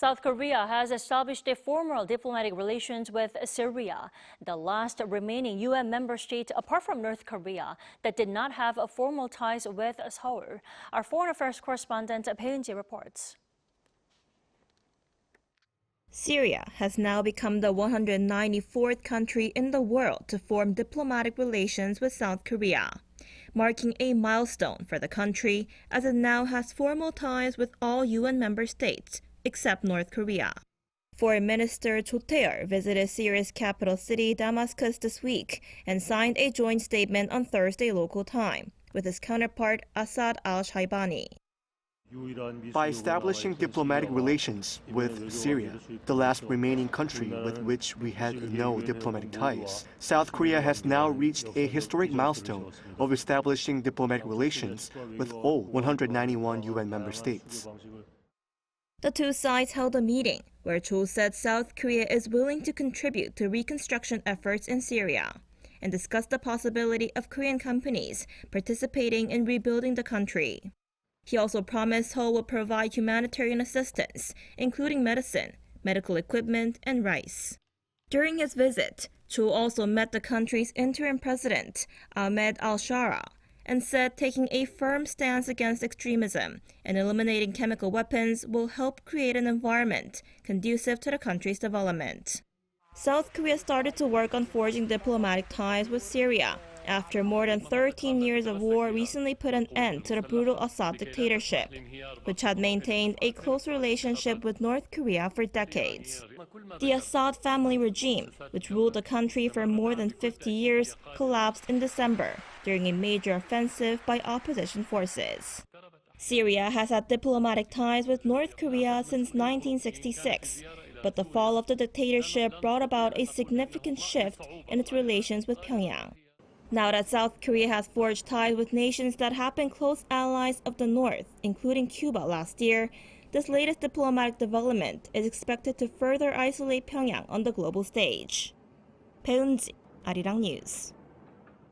South Korea has established a formal diplomatic relations with Syria, the last remaining UN member state apart from North Korea that did not have formal ties with Seoul. Our foreign affairs correspondent Bae Eun-ji reports. Syria has now become the 194th country in the world to form diplomatic relations with South Korea, marking a milestone for the country as it now has formal ties with all UN member states, except North Korea. Foreign Minister Cho Tae-yul visited Syria's capital city Damascus this week and signed a joint statement on Thursday local time with his counterpart Assad al-Shaibani. By establishing diplomatic relations with Syria, the last remaining country with which we had no diplomatic ties, South Korea has now reached a historic milestone of establishing diplomatic relations with all 191 UN member states. The two sides held a meeting where Cho said South Korea is willing to contribute to reconstruction efforts in Syria and discussed the possibility of Korean companies participating in rebuilding the country. He also promised Seoul will provide humanitarian assistance, including medicine, medical equipment, and rice. During his visit, Cho also met the country's interim president, Ahmed al-Shara, and said taking a firm stance against extremism and eliminating chemical weapons will help create an environment conducive to the country's development. South Korea started to work on forging diplomatic ties with Syria after more than 13 years of war recently put an end to the brutal Assad dictatorship, which had maintained a close relationship with North Korea for decades. The Assad family regime, which ruled the country for more than 50 years, collapsed in December during a major offensive by opposition forces. Syria has had diplomatic ties with North Korea since 1966, but the fall of the dictatorship brought about a significant shift in its relations with Pyongyang. Now that South Korea has forged ties with nations that have been close allies of the North, including Cuba last year, this latest diplomatic development is expected to further isolate Pyongyang on the global stage. Bae Eun-ji, Arirang News.